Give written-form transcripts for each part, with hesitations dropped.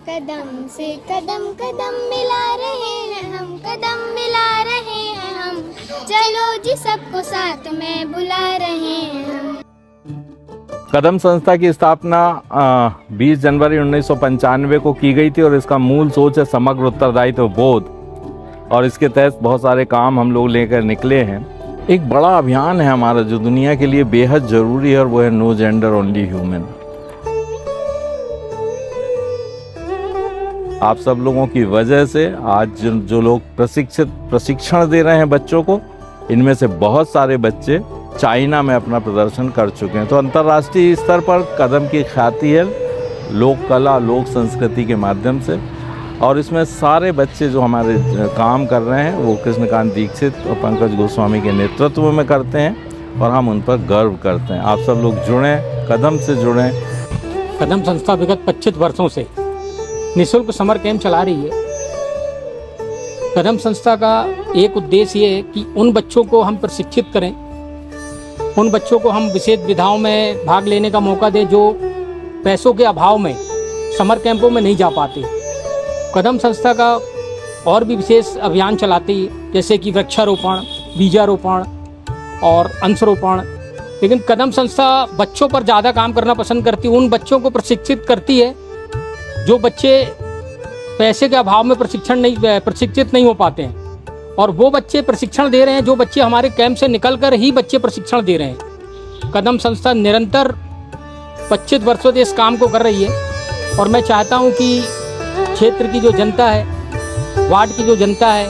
कदम से कदम कदम मिला रहे हैं हम, कदम मिला रहे हैं हम, चलो जी सबको साथ में बुला रहे हैं हम। कदम संस्था की स्थापना 20 जनवरी 1995 को की गई थी और इसका मूल सोच है समग्र उत्तरदायित्व बोध, और इसके तहत बहुत सारे काम हम लोग लेकर निकले हैं। एक बड़ा अभियान है हमारा जो दुनिया के लिए बेहद ज़रूरी है, और वो है नो जेंडर ओनली ह्यूमन। आप सब लोगों की वजह से आज जो लोग प्रशिक्षण दे रहे हैं बच्चों को, इनमें से बहुत सारे बच्चे चाइना में अपना प्रदर्शन कर चुके हैं। तो अंतर्राष्ट्रीय स्तर पर कदम की ख्याति है लोक कला लोक संस्कृति के माध्यम से, और इसमें सारे बच्चे जो हमारे काम कर रहे हैं वो कृष्णकांत दीक्षित और पंकज गोस्वामी के नेतृत्व में करते हैं, और हम उन पर गर्व करते हैं। आप सब लोग जुड़ें, कदम से जुड़ें। कदम संस्था विगत 25 वर्षों से निःशुल्क समर कैंप चला रही है। कदम संस्था का एक उद्देश्य ये है कि उन बच्चों को हम प्रशिक्षित करें, उन बच्चों को हम विशेष विधाओं में भाग लेने का मौका दें जो पैसों के अभाव में समर कैंपों में नहीं जा पाते। कदम संस्था का और भी विशेष अभियान चलाती है, जैसे कि वृक्षारोपण, बीजारोपण और अंशरोपण। लेकिन कदम संस्था बच्चों पर ज़्यादा काम करना पसंद करती है, उन बच्चों को प्रशिक्षित करती है जो बच्चे पैसे के अभाव में प्रशिक्षित नहीं हो पाते हैं, और वो बच्चे प्रशिक्षण दे रहे हैं जो बच्चे हमारे कैंप से निकलकर ही बच्चे प्रशिक्षण दे रहे हैं। कदम संस्था निरंतर 25 वर्षों से इस काम को कर रही है, और मैं चाहता हूं कि क्षेत्र की जो जनता है, वार्ड की जो जनता है,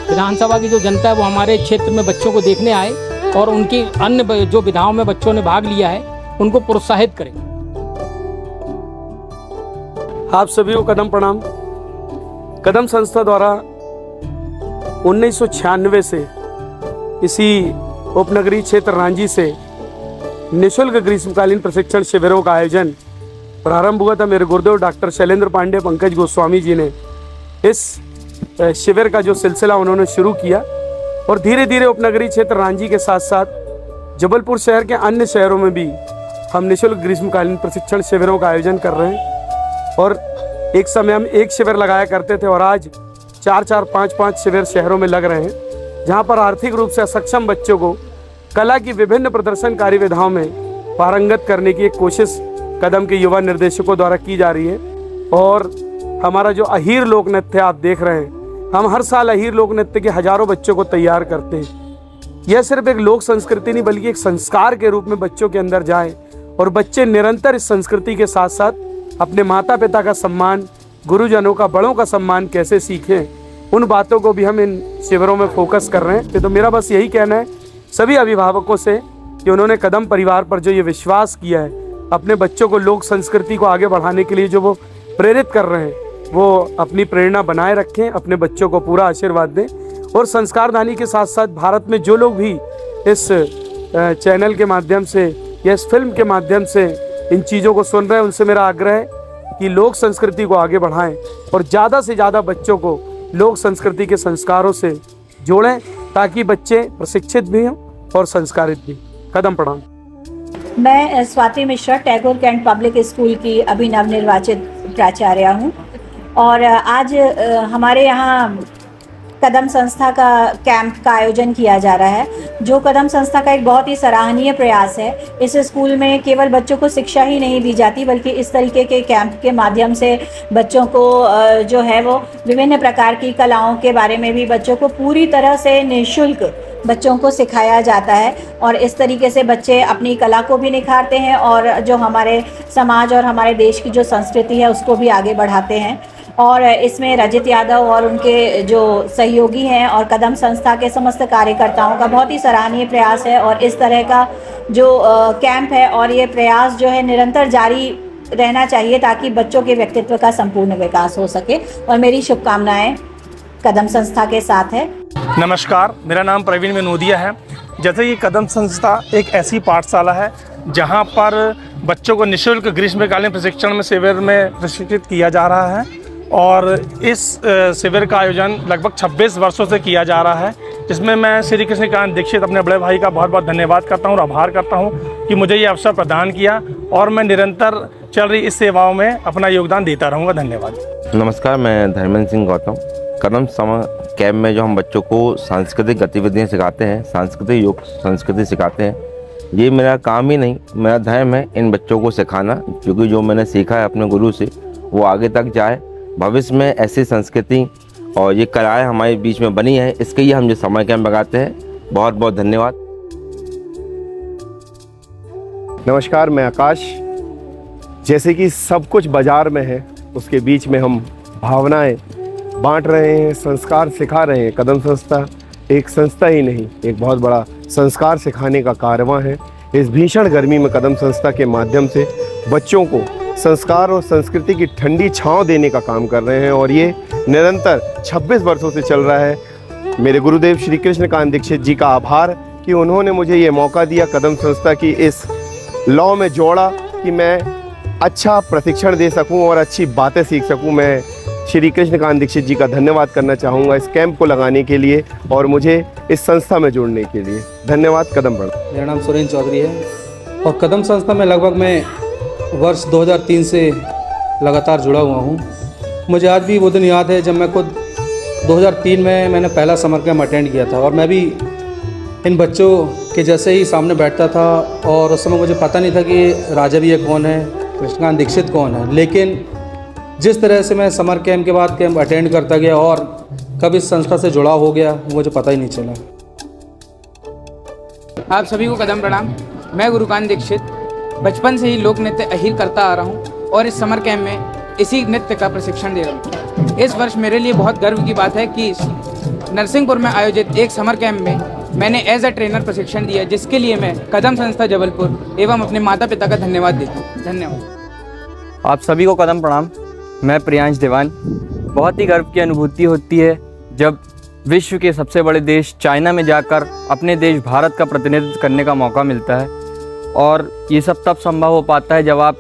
विधानसभा की जो जनता है, वो हमारे क्षेत्र में बच्चों को देखने आए और उनकी अन्य जो विधाओं में बच्चों ने भाग लिया है उनको प्रोत्साहित करें। आप सभी को कदम प्रणाम। कदम संस्था द्वारा 1996 से इसी उपनगरीय क्षेत्र रांझी से निःशुल्क ग्रीष्मकालीन प्रशिक्षण शिविरों का आयोजन प्रारंभ हुआ था। मेरे गुरुदेव डॉक्टर शैलेंद्र पांडे पंकज गोस्वामी जी ने इस शिविर का जो सिलसिला उन्होंने शुरू किया, और धीरे धीरे उपनगरीय क्षेत्र रांझी के साथ साथ जबलपुर शहर के अन्य शहरों में भी हम निःशुल्क ग्रीष्मकालीन प्रशिक्षण शिविरों का आयोजन कर रहे हैं। और एक समय हम एक शिविर लगाया करते थे, और आज 4-4, 5-5 शिविर शहरों में लग रहे हैं, जहां पर आर्थिक रूप से असक्षम बच्चों को कला की विभिन्न प्रदर्शनकारी विधाओं में पारंगत करने की एक कोशिश कदम के युवा निर्देशकों द्वारा की जा रही है। और हमारा जो अहीर लोक नृत्य आप देख रहे हैं, हम हर साल अहीर लोक नृत्य के हजारों बच्चों को तैयार करते हैं। यह सिर्फ एक लोक संस्कृति नहीं बल्कि एक संस्कार के रूप में बच्चों के अंदर जाए, और बच्चे निरंतर इस संस्कृति के साथ साथ अपने माता पिता का सम्मान, गुरुजनों का, बड़ों का सम्मान कैसे सीखें, उन बातों को भी हम इन शिविरों में फोकस कर रहे हैं। तो मेरा बस यही कहना है सभी अभिभावकों से कि उन्होंने कदम परिवार पर जो ये विश्वास किया है, अपने बच्चों को लोक संस्कृति को आगे बढ़ाने के लिए जो वो प्रेरित कर रहे हैं, वो अपनी प्रेरणा बनाए रखें, अपने बच्चों को पूरा आशीर्वाद दें। और संस्कारदानी के साथ साथ भारत में जो लोग भी इस चैनल के माध्यम से या इस फिल्म के माध्यम से इन चीज़ों को सुन रहे हैं, उनसे मेरा आग्रह है कि लोक संस्कृति को आगे बढ़ाएं और ज़्यादा से ज़्यादा बच्चों को लोक संस्कृति के संस्कारों से जोड़ें, ताकि बच्चे प्रशिक्षित भी हों और संस्कारित भी। कदम प्रणाम। मैं Swati Mishra Tagore cantt public school की अभी नवनिर्वाचित प्राचार्य हूँ, और आज हमारे यहाँ कदम संस्था का कैंप का आयोजन किया जा रहा है, जो कदम संस्था का एक बहुत ही सराहनीय प्रयास है। इस स्कूल में केवल बच्चों को शिक्षा ही नहीं दी जाती, बल्कि इस तरीके के कैंप के माध्यम से बच्चों को जो है वो विभिन्न प्रकार की कलाओं के बारे में भी बच्चों को पूरी तरह से निःशुल्क बच्चों को सिखाया जाता है, और इस तरीके से बच्चे अपनी कला को भी निखारते हैं और जो हमारे समाज और हमारे देश की जो संस्कृति है उसको भी आगे बढ़ाते हैं। और इसमें रजित यादव और उनके जो सहयोगी हैं और कदम संस्था के समस्त कार्यकर्ताओं का बहुत ही सराहनीय प्रयास है, और इस तरह का जो कैंप है और ये प्रयास जो है निरंतर जारी रहना चाहिए, ताकि बच्चों के व्यक्तित्व का संपूर्ण विकास हो सके। और मेरी शुभकामनाएं कदम संस्था के साथ है। नमस्कार, मेरा नाम प्रवीण मेनोदिया है। जैसे कि कदम संस्था एक ऐसी पाठशाला है जहां पर बच्चों को निःशुल्क ग्रीष्मकालीन प्रशिक्षण में शिविर में प्रशिक्षित किया जा रहा है, और इस शिविर का आयोजन लगभग 26 वर्षों से किया जा रहा है, जिसमें मैं श्री कृष्णकांत दीक्षित अपने बड़े भाई का बहुत बहुत धन्यवाद करता हूं और आभार करता हूं कि मुझे ये अवसर प्रदान किया। और मैं निरंतर चल रही इस सेवाओं में अपना योगदान देता रहूँगा। धन्यवाद। नमस्कार, मैं धर्मेंद्र सिंह गौतम। कदम समर कैंप में जो हम बच्चों को सांस्कृतिक गतिविधियाँ सिखाते हैं, सांस्कृतिक योग संस्कृति सिखाते हैं, ये मेरा काम ही नहीं, मेरा धर्म है इन बच्चों को सिखाना, क्योंकि जो मैंने सीखा है अपने गुरु से वो आगे तक जाए, भविष्य में ऐसी संस्कृति और ये कलाएँ हमारे बीच में बनी है, इसके लिए हम जो समर कैंप लगाते हैं। बहुत बहुत धन्यवाद। नमस्कार, मैं आकाश। जैसे कि सब कुछ बाजार में है, उसके बीच में हम भावनाएं बांट रहे हैं, संस्कार सिखा रहे हैं। कदम संस्था एक संस्था ही नहीं, एक बहुत बड़ा संस्कार सिखाने का कारवां है। इस भीषण गर्मी में कदम संस्था के माध्यम से बच्चों को संस्कार और संस्कृति की ठंडी छांव देने का काम कर रहे हैं और ये निरंतर 26 वर्षों से चल रहा है। मेरे गुरुदेव श्री कृष्णकांत दीक्षित जी का आभार कि उन्होंने मुझे ये मौका दिया, कदम संस्था की इस लॉ में जोड़ा कि मैं अच्छा प्रशिक्षण दे सकूं और अच्छी बातें सीख सकूं। मैं श्री कृष्णकांत दीक्षित जी का धन्यवाद करना चाहूँगा इस कैंप को लगाने के लिए और मुझे इस संस्था में जुड़ने के लिए। धन्यवाद। कदम प्रणाम। मेरा नाम सुरेंद्र चौधरी है और कदम संस्था में लगभग मैं वर्ष 2003 से लगातार जुड़ा हुआ हूँ। मुझे आज भी वो दिन याद है जब मैं खुद 2003 में मैंने पहला समर कैंप अटेंड किया था और मैं भी इन बच्चों के जैसे ही सामने बैठता था और उस समय मुझे पता नहीं था कि राजा भैया कौन है, कृष्णकांत दीक्षित कौन है, लेकिन जिस तरह से मैं समर कैंप के बाद कैंप अटेंड करता गया और कब इस संस्था से जुड़ा हो गया मुझे पता ही नहीं चला। आप सभी को कदम प्रणाम। मैं गुरुकांत दीक्षित बचपन से ही लोक नृत्य अहीर करता आ रहा हूँ और इस समर कैंप में इसी नृत्य का प्रशिक्षण दे रहा हूँ। इस वर्ष मेरे लिए बहुत गर्व की बात है कि नरसिंहपुर में आयोजित एक समर कैंप में मैंने एज अ ट्रेनर प्रशिक्षण दिया, जिसके लिए मैं कदम संस्था जबलपुर एवं अपने माता पिता का धन्यवाद देता हूँ। धन्यवाद। आप सभी को कदम प्रणाम। मैं प्रियांश देवान। बहुत ही गर्व की अनुभूति होती है जब विश्व के सबसे बड़े देश चाइना में जाकर अपने देश भारत का प्रतिनिधित्व करने का मौका मिलता है और ये सब तब संभव हो पाता है जब आप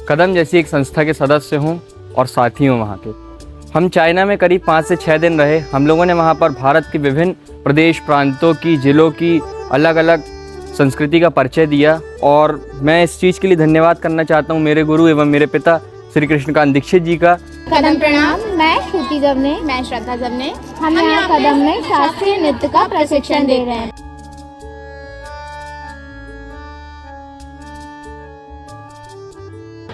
कदम जैसी एक संस्था के सदस्य हों और साथी हों वहाँ के। हम चाइना में करीब 5 से 6 दिन रहे। हम लोगों ने वहाँ पर भारत के विभिन्न प्रदेश प्रांतों की, जिलों की अलग अलग संस्कृति का परिचय दिया और मैं इस चीज़ के लिए धन्यवाद करना चाहता हूँ मेरे गुरु एवं मेरे पिता श्री कृष्णकांत दीक्षित जी का। कदम प्रणाम। मैं श्रुति जबने। मैं श्रद्धा जबने। हम यहाँ कदम में शास्त्रीय नृत्य का प्रशिक्षण दे रहे हैं।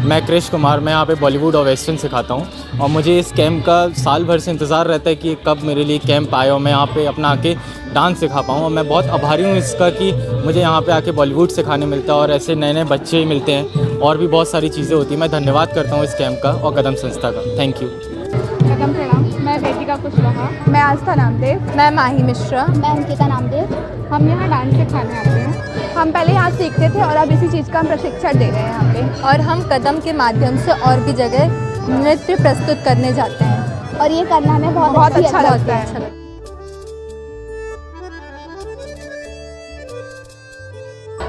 मैं कृष कुमार। मैं यहाँ पे बॉलीवुड और वेस्टर्न सिखाता हूँ और मुझे इस कैंप का साल भर से इंतज़ार रहता है कि कब मेरे लिए कैंप आए और मैं यहाँ पे अपना आके डांस सिखा पाऊँ। और मैं बहुत आभारी हूँ इसका कि मुझे यहाँ पे आके बॉलीवुड सिखाने मिलता है और ऐसे नए नए बच्चे मिलते हैं और भी बहुत सारी चीज़ें होती हैं। मैं धन्यवाद करता हूँ इस कैंप का और कदम संस्था का। Thank you. कदम प्रणाम। मैं वेदिका कुशवाहा। मैं आस्था नामदेव। मैं माही मिश्रा। मैं अंकिता नामदेव। हम यहाँ डांस सिखाने आते हैं। हम पहले यहाँ सीखते थे और अब इसी चीज़ का हम प्रशिक्षण दे रहे हैं यहाँ पे। और हम कदम के माध्यम से और भी जगह नृत्य प्रस्तुत करने जाते हैं और ये करना हमें बहुत अच्छा लगता है।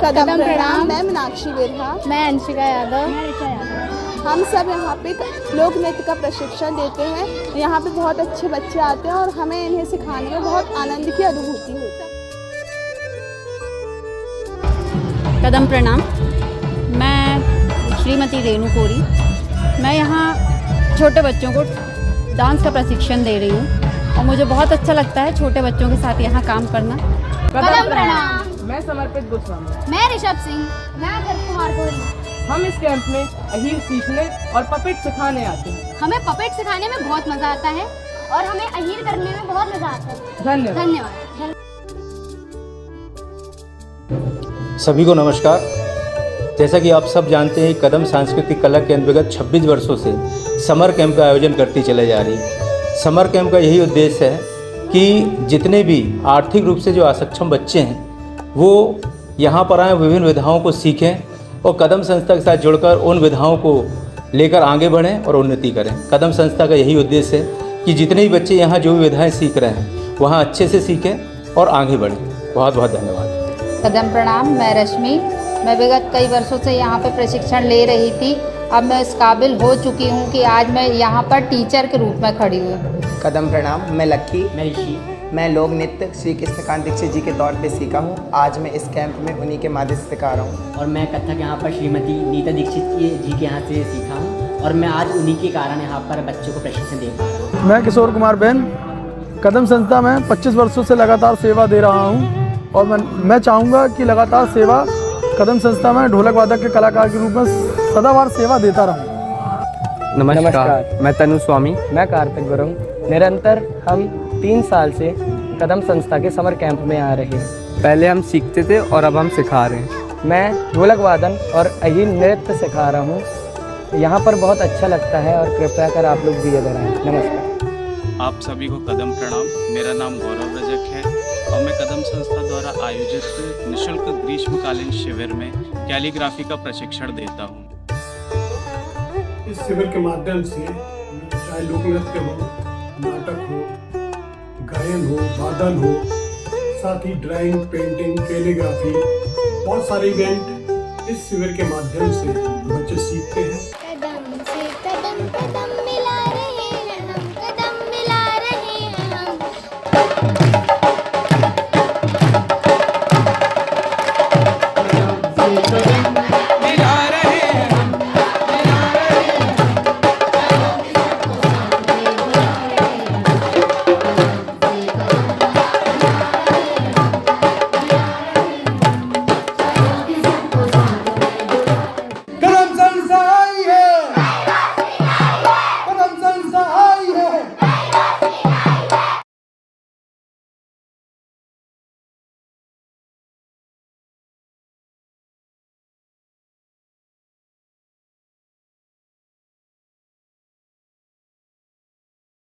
कदम प्रणाम। मैं मीनाक्षी बिरहा। मैं अंशिका यादव। हम सब यहाँ पे लोक नृत्य का प्रशिक्षण देते हैं। यहाँ पे बहुत अच्छे बच्चे आते हैं और हमें इन्हें सिखाने में बहुत आनंद की अनुभूति होती है। कदम प्रणाम। मैं श्रीमती रेणु कोरी। मैं यहाँ छोटे बच्चों को डांस का प्रशिक्षण दे रही हूँ और मुझे बहुत अच्छा लगता है छोटे बच्चों के साथ यहाँ काम करना। कदम प्रणाम। मैं समर्पित गोस्वामी। मैं ऋषभ सिंह। मैं अजय कुमार कोरी। हम इस कैंप में अहीर सीखने और पपेट सिखाने आते हैं। हमें पपेट सिखाने में बहुत मजा आता है और हमें अहीर करने में बहुत मजा आता है। धन्यवाद। सभी को नमस्कार। जैसा कि आप सब जानते हैं कदम सांस्कृतिक कला के अंतर्गत 26 वर्षों से समर कैंप का आयोजन करती चले जा रही है। समर कैंप का यही उद्देश्य है कि जितने भी आर्थिक रूप से जो असक्षम बच्चे हैं वो यहाँ पर आएँ, विभिन्न विधाओं को सीखें और कदम संस्था के साथ जुड़कर उन विधाओं को लेकर आगे बढ़ें और उन्नति करें। कदम संस्था का यही उद्देश्य है कि जितने भी बच्चे यहाँ जो भी विधाएँ सीख रहे हैं वहाँ अच्छे से सीखें और आगे बढ़ें। बहुत बहुत धन्यवाद। कदम प्रणाम। मैं रश्मि। मैं विगत कई वर्षों से यहाँ पे प्रशिक्षण ले रही थी। अब मैं इस काबिल हो चुकी हूँ कि आज मैं यहाँ पर टीचर के रूप में खड़ी हूँ। कदम प्रणाम। मैं लक्की। मैं ईशी। मैं लोक नृत्य श्री कृष्णकांत दीक्षित जी के तौर पे सीखा हूँ। आज मैं इस कैंप में उन्हीं के माध्यम से सिखा रहा हूँ। और मैं कथक यहाँ पर श्रीमती नीता दीक्षित जी के यहाँ से सीखा हूँ और मैं आज उन्हीं के कारण यहाँ पर बच्चों को प्रशिक्षण दे पा रहा हूँ। मैं किशोर कुमार बैन कदम संस्था में 25 वर्षों से लगातार सेवा दे रहा हूँ और मैं चाहूँगा कि लगातार सेवा कदम संस्था में ढोलक वादक के कलाकार के रूप में सदाबहार सेवा देता रहूँ। नमस्कार, मैं तनु स्वामी। मैं कार्तिक गुरुंग। निरंतर हम 3 साल से कदम संस्था के समर कैंप में आ रहे हैं। पहले हम सीखते थे और अब हम सिखा रहे हैं। मैं ढोलक वादन और अहीर नृत्य सिखा रहा हूँ। यहाँ पर बहुत अच्छा लगता है और कृपया कर आप लोग भी इधर आएँ। नमस्कार। आप सभी को कदम प्रणाम। मेरा नाम गौरव रजक है और मैं कदम संस्था द्वारा आयोजित निःशुल्क ग्रीष्मकालीन शिविर में कैलीग्राफी का प्रशिक्षण देता हूँ। इस शिविर के माध्यम से चाहे लोक नृत्य हो, नाटक हो, गायन हो, वादन हो, साथ ही ड्राइंग, पेंटिंग, कैलीग्राफी, बहुत सारे इवेंट इस शिविर के माध्यम से बच्चे सीखते हैं।